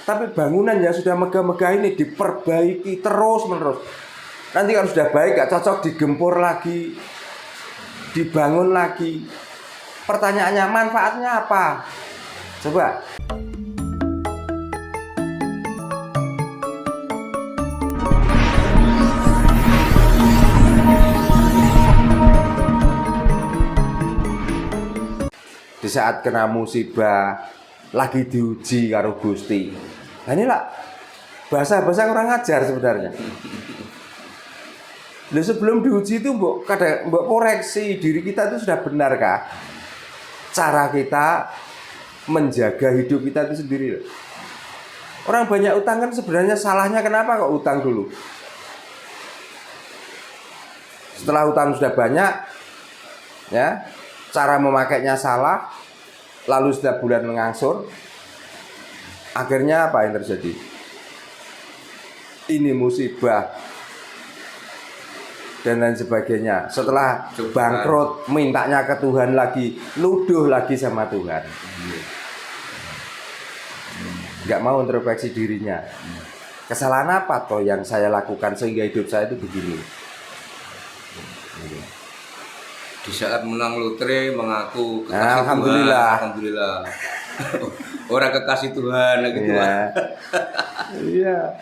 Tapi bangunan yang sudah megah-megah ini diperbaiki terus-menerus. Nanti kalau sudah baik gak cocok digempur lagi, dibangun lagi. Pertanyaannya manfaatnya apa? Coba. Di saat kena musibah, lagi diuji karo Gusti. Nah inilah bahasa-bahasa kurang ajar sebenarnya. Lalu sebelum diuji itu mbok koreksi diri kita itu sudah benarkah cara kita menjaga hidup kita itu sendiri. Orang banyak utang kan sebenarnya salahnya kenapa kok utang dulu? Setelah utang sudah banyak, ya, cara memakainya salah, lalu setiap bulan mengangsur, akhirnya apa yang terjadi? Ini musibah dan lain sebagainya. Setelah bangkrut, mintanya ke Tuhan lagi, nuduh lagi sama Tuhan. Nggak mau introspeksi dirinya. Kesalahan apa toh yang saya lakukan sehingga hidup saya itu begini? Di saat menang lotre mengaku kekasih Alhamdulillah. Tuhan, alhamdulillah. Orang kekasih Tuhan gitu. Iya.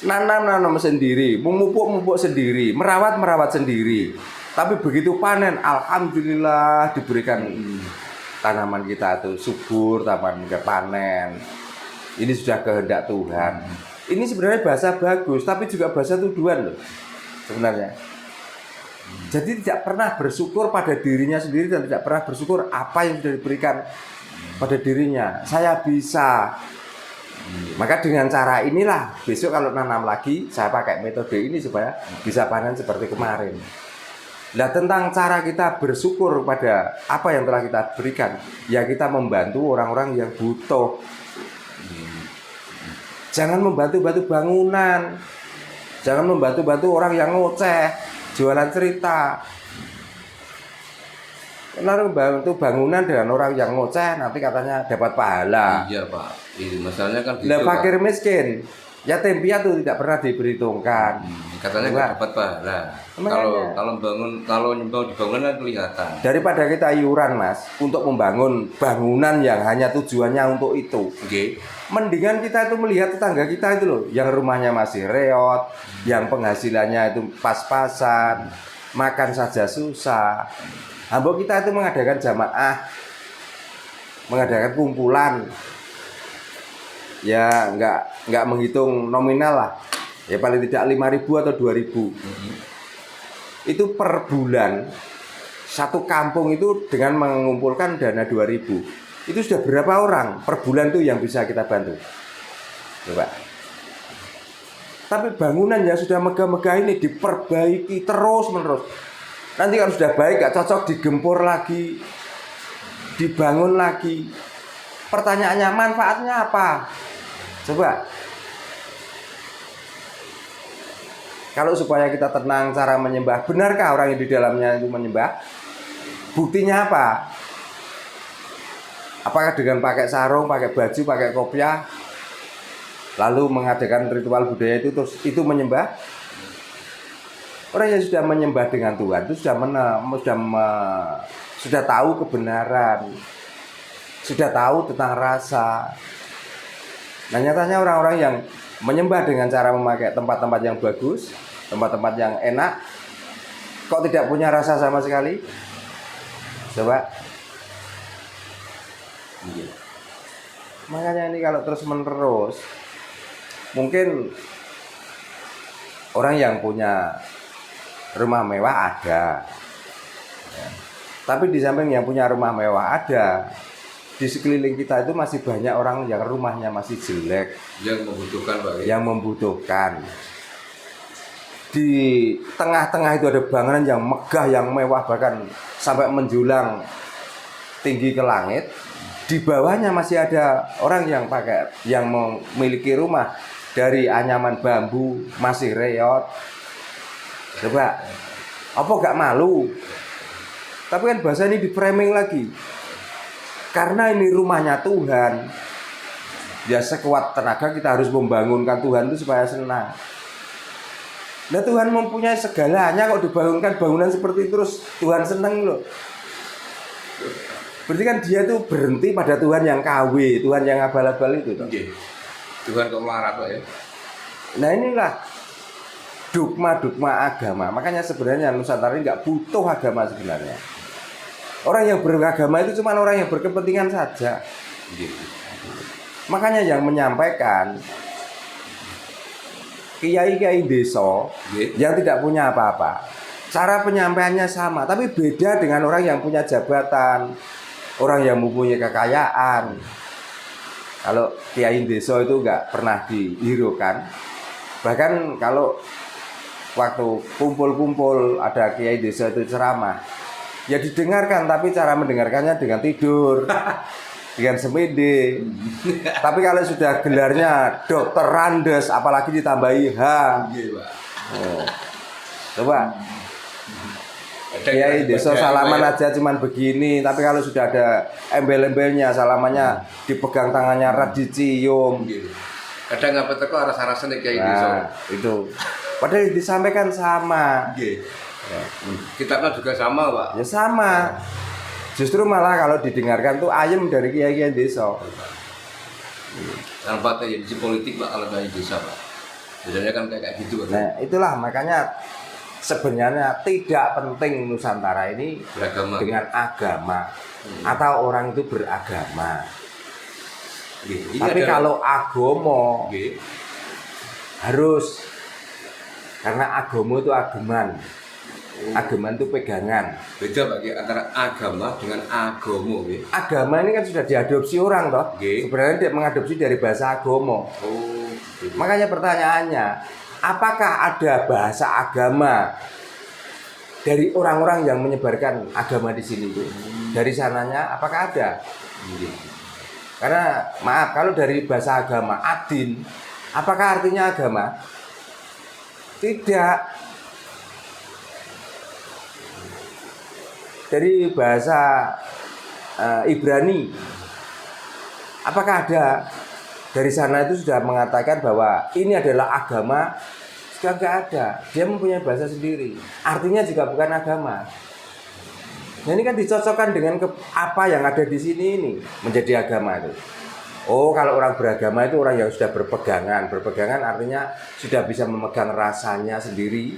Nanam sendiri, memupuk sendiri, merawat sendiri. Tapi begitu panen, alhamdulillah diberikan tanaman kita itu subur, tanaman kita panen. Ini sudah kehendak Tuhan. Ini sebenarnya bahasa bagus, tapi juga bahasa tuduhan loh sebenarnya. Jadi tidak pernah bersyukur pada dirinya sendiri dan tidak pernah bersyukur apa yang sudah diberikan pada dirinya. Saya bisa. Maka dengan cara inilah besok kalau nanam lagi saya pakai metode ini supaya bisa panen seperti kemarin. Nah tentang cara kita bersyukur pada apa yang telah kita berikan, ya kita membantu orang-orang yang butuh. Jangan membantu-bantu bangunan, jangan membantu-bantu orang yang ngoceh, jualan cerita. Karena membantu bangunan dengan orang yang ngoceh nanti katanya dapat pahala. Iya Pak, ini masalahnya kan gitu. Lah fakir miskin, yatim piatu tidak pernah diperhitungkan. Katanya nggak dapat pahala. Kalau nyumbang di bangunan kan kelihatan. Daripada kita iuran mas untuk membangun bangunan yang hanya tujuannya untuk itu. Oke. Mendingan kita itu melihat tetangga kita itu loh, yang rumahnya masih reot, yang penghasilannya itu pas-pasan, makan saja susah. Hamba kita itu mengadakan jamaah, mengadakan kumpulan, ya nggak menghitung nominal lah, ya paling tidak 5.000 atau 2.000. Itu per bulan satu kampung itu dengan mengumpulkan dana 2.000. Itu sudah berapa orang per bulan tuh yang bisa kita bantu? Coba. Tapi bangunan yang sudah megah-megah ini diperbaiki terus-menerus. Nanti kalau sudah baik gak cocok digempur lagi, dibangun lagi. Pertanyaannya manfaatnya apa? Coba. Kalau supaya kita tenang cara menyembah, benarkah orang yang di dalamnya itu menyembah? Buktinya apa? Apakah dengan pakai sarung, pakai baju, pakai kopiah, lalu mengadakan ritual budaya itu terus itu menyembah? Orang yang sudah menyembah dengan Tuhan itu sudah tahu kebenaran, sudah tahu tentang rasa. Nah nyatanya orang-orang yang menyembah dengan cara memakai tempat-tempat yang bagus, tempat-tempat yang enak, kok tidak punya rasa sama sekali? Coba. Makanya ini kalau terus menerus, mungkin orang yang punya rumah mewah ada, ya. Tapi di samping yang punya rumah mewah ada, di sekeliling kita itu masih banyak orang yang rumahnya masih jelek, yang membutuhkan Pak. Yang membutuhkan. Di tengah-tengah itu ada bangunan yang megah, yang mewah, bahkan sampai menjulang tinggi ke langit. Di bawahnya masih ada orang yang memiliki rumah dari anyaman bambu, masih reot. Coba, apa gak malu? Tapi kan bahasa ini di framing lagi. Karena ini rumahnya Tuhan, Ya sekuat tenaga kita harus membangunkan Tuhan itu supaya senang. Nah Tuhan mempunyai segalanya kok dibangunkan bangunan seperti itu terus Tuhan senang loh. Berarti kan dia tuh berhenti pada Tuhan yang KW, Tuhan yang abal-abal itu. Nggih. Tuhan kok melarat kok ya. Nah inilah dogma-dogma agama. Makanya sebenarnya Nusantara ini nggak butuh agama sebenarnya. Orang yang beragama itu cuma orang yang berkepentingan saja. Nggih. Makanya yang menyampaikan kiai-kiai desa yang tidak punya apa-apa, cara penyampaiannya sama, tapi beda dengan orang yang punya jabatan, orang yang mempunyai kekayaan. Kalau kiai desa itu nggak pernah dihiraukan. Bahkan kalau waktu kumpul-kumpul ada kiai desa itu ceramah, ya didengarkan, tapi cara mendengarkannya dengan tidur. Dengan semede. Tapi kalau sudah gelarnya Dokter Randes, apalagi ditambahi H. Oh. Coba. Kiai desa salaman aja cuman begini, tapi kalau sudah ada embel-embelnya, salamannya dipegang tangannya erat dicium. Kadang ngapa teko aras-arasan kiai Nah, desa. itu. Padahal disampaikan sama. Nggih. Kitabnya juga sama, Pak. Ya sama. Justru malah kalau didengarkan tuh ayem dari kiai-kiai desa. Tanpa teori politik Pak kalau kiai desa, Pak. Biasanya kan kayak gitu kan. Nah, itulah makanya sebenarnya tidak penting Nusantara ini Beragama. dengan agama atau orang itu beragama. Nggih. Ini Tapi adalah- kalau agomo Nggih. harus, karena agomo itu ageman. Ageman itu pegangan. Beda Pak antara agama dengan agomo nggih. Agama ini kan sudah diadopsi orang toh. Nggih. Sebenarnya dia mengadopsi dari bahasa agomo. Oh, gitu. Makanya pertanyaannya, apakah ada bahasa agama dari orang-orang yang menyebarkan agama di sini itu? Dari sananya apakah ada? Nggih. Karena maaf, kalau dari bahasa agama adin, apakah artinya agama? Tidak. Dari bahasa Ibrani, apakah ada? Dari sana itu sudah mengatakan bahwa ini adalah agama. Sudah nggak ada. Dia mempunyai bahasa sendiri. Artinya juga bukan agama. Nah ini kan dicocokkan dengan apa yang ada di sini ini menjadi agama itu. Oh, kalau orang beragama itu orang yang sudah berpegangan. Berpegangan artinya sudah bisa memegang rasanya sendiri,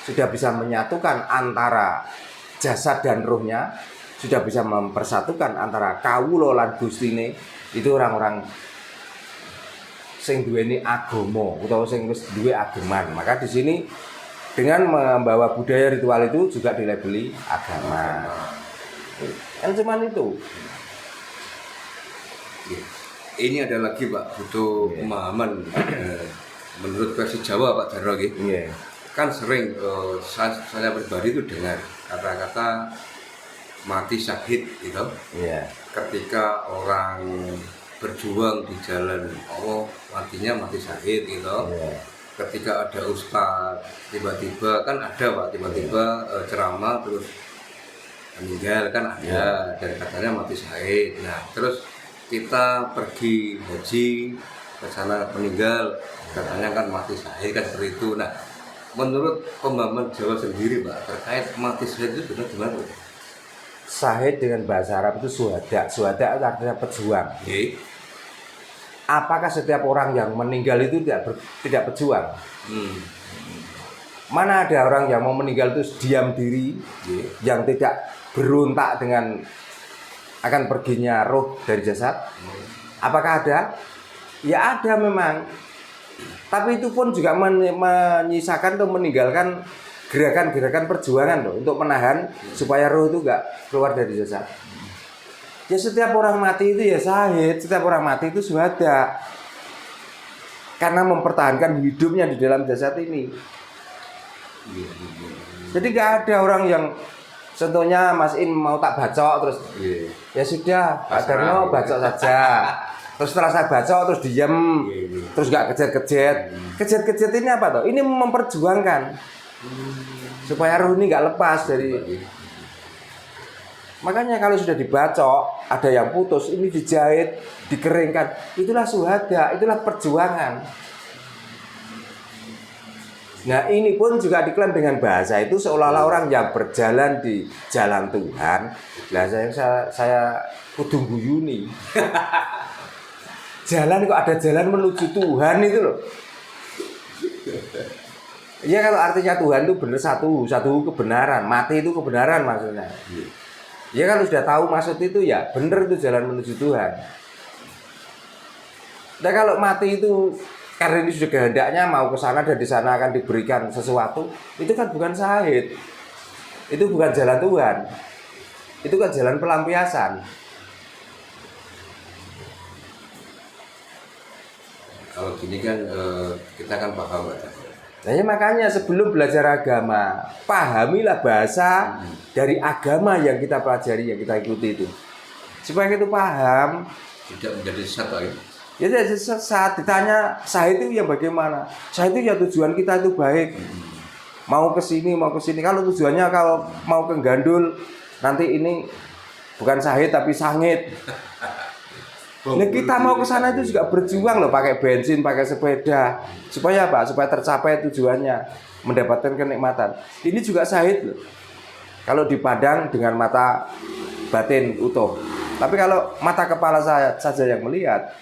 sudah bisa menyatukan antara jasad dan rohnya, sudah bisa mempersatukan antara kawula lan gustine. Itu orang-orang sing duweni agama utawa sing wis duwe ageman. Maka di sini dengan membawa budaya ritual itu juga dilabeli agama. Kan cuman itu. Ini ada lagi Pak, butuh pemahaman menurut versi Jawa Pak Jarno gitu. Iya. Kan sering saya pribadi itu dengar kata-kata mati syahid gitu. Iya. Ketika orang berjuang di jalan Allah matinya mati syahid gitu. Iya. Ketika ada ustadz tiba-tiba kan ada Pak tiba-tiba ceramah terus meninggal kan ada dan katanya mati syahid. Nah terus kita pergi haji ke sana meninggal katanya kan mati syahid kan seperti itu. Nah menurut pemahaman Jawa sendiri Pak terkait mati syahid itu benar gimana Pak? Syahid dengan bahasa Arab itu syuhada. Syuhada itu artinya pejuang. Okay. Apakah setiap orang yang meninggal itu tidak pejuang? Mana ada orang yang mau meninggal itu diam diri, yang tidak berontak dengan akan perginya roh dari jasad? Apakah ada? Ya ada memang. Tapi itu pun juga menyisakan atau meninggalkan gerakan-gerakan perjuangan loh, untuk menahan supaya roh itu enggak keluar dari jasad. Ya setiap orang mati itu ya syahid, setiap orang mati itu syuhada. Karena mempertahankan hidupnya di dalam jasad ini. Jadi gak ada orang yang contohnya Mas In mau tak bacok terus ya sudah Pak Darno bacok saja. Terus setelah saya bacok terus diem, terus gak kejet-kejet. Kejet-kejet ini apa toh? Ini memperjuangkan supaya roh ini gak lepas dari. Makanya kalau sudah dibacok, ada yang putus, ini dijahit, dikeringkan, itulah syuhada, itulah perjuangan. Nah ini pun juga diklaim dengan bahasa itu seolah-olah orang yang berjalan di jalan Tuhan. Nah saya kudu guyuni. Jalan kok ada jalan menuju Tuhan itu loh. Ya kalau artinya Tuhan itu benar satu kebenaran, mati itu kebenaran maksudnya. Ya kalau sudah tahu maksud itu ya benar itu jalan menuju Tuhan. Nah kalau mati itu karena ini sudah kehendaknya mau ke sana dan di sana akan diberikan sesuatu, itu kan bukan syahid. Itu bukan jalan Tuhan. Itu kan jalan pelampiasan. Kalau gini kan kita kan paham Pak. Nah, ya makanya sebelum belajar agama, pahamilah bahasa dari agama yang kita pelajari, yang kita ikuti itu. Supaya kita paham. Tidak menjadi sesat lagi. Ya saat ditanya syahid itu yang bagaimana? Syahid itu ya tujuan kita itu baik. Mau ke sini. Kalau tujuannya kalau mau ke gandul, nanti ini bukan syahid tapi sangit. Nah, kita mau ke sana itu juga berjuang loh, pakai bensin, pakai sepeda. Supaya apa? Supaya tercapai tujuannya, mendapatkan kenikmatan. Ini juga syahid loh. Kalau dipandang dengan mata batin utuh. Tapi kalau mata kepala saya saja yang melihat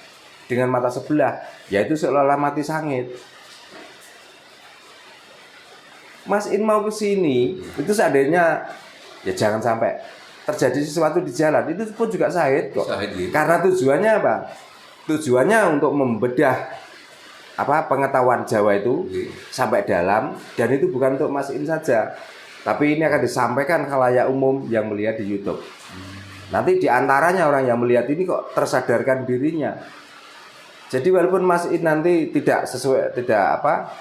dengan mata sebelah, yaitu seolah-olah mati sangit. Mas In mau ke sini, itu seandainya ya jangan sampai terjadi sesuatu di jalan, itu pun juga syahid kok. Syahid, ya. Karena tujuannya apa? Tujuannya untuk membedah pengetahuan Jawa itu sampai dalam, dan itu bukan untuk Mas In saja. Tapi ini akan disampaikan khalayak umum yang melihat di YouTube. Nanti diantaranya orang yang melihat ini kok tersadarkan dirinya. Jadi walaupun Mas In nanti tidak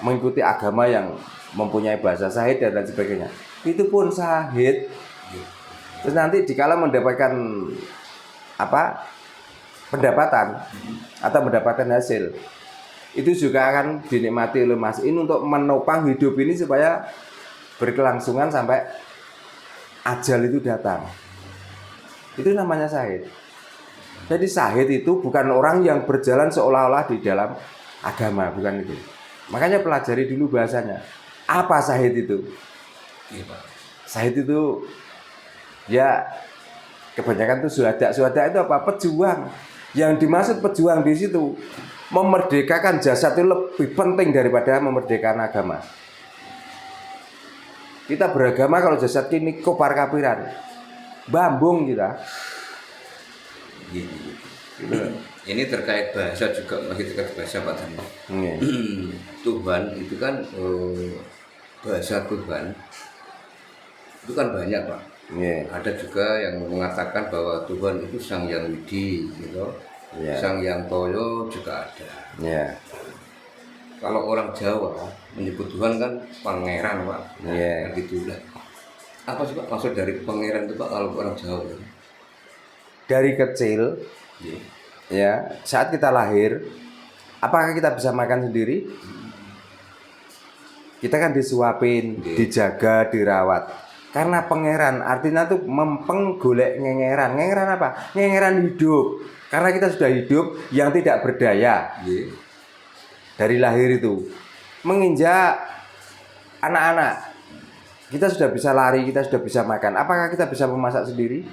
mengikuti agama yang mempunyai bahasa syahid dan lain sebagainya, itu pun syahid. Terus nanti dikala mendapatkan pendapatan atau mendapatkan hasil, itu juga akan dinikmati oleh Mas In untuk menopang hidup ini supaya berkelangsungan sampai ajal itu datang. Itu namanya syahid. Jadi syahid itu bukan orang yang berjalan seolah-olah di dalam agama, bukan itu. Makanya pelajari dulu bahasanya. Apa syahid itu? Syahid itu ya kebanyakan itu syuhada itu apa? Pejuang. Yang dimaksud pejuang di situ memerdekakan jasad itu lebih penting daripada memerdekakan agama. Kita beragama kalau jasad ini kopar kapiran, bambung kita. Gitu. Ini terkait bahasa juga, masih terkait bahasa Pak Dharma. Tuhan itu kan bahasa Tuhan itu kan banyak Pak. Ada juga yang mengatakan bahwa Tuhan itu Sang Yang Widi, gitu. Sang Yang Toyo juga ada. Kalau orang Jawa menyebut Tuhan kan pangeran Pak. Gitu lah. Apa sih Pak maksud dari pangeran itu Pak kalau orang Jawa? Dari kecil, ya saat kita lahir, apakah kita bisa makan sendiri? Kita kan disuapin, dijaga, dirawat. Karena pangeran artinya tuh mempeng golek ngengeran. Ngengeran apa? Ngengeran hidup. Karena kita sudah hidup yang tidak berdaya. Dari lahir itu menginjak anak-anak, kita sudah bisa lari, kita sudah bisa makan. Apakah kita bisa memasak sendiri?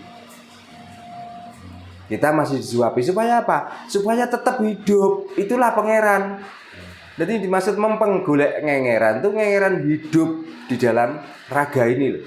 Kita masih disuapi supaya apa? Supaya tetap hidup. Itulah pangeran. Jadi dimaksud mempeng golek ngengeran itu ngengeran hidup di dalam raga ini loh.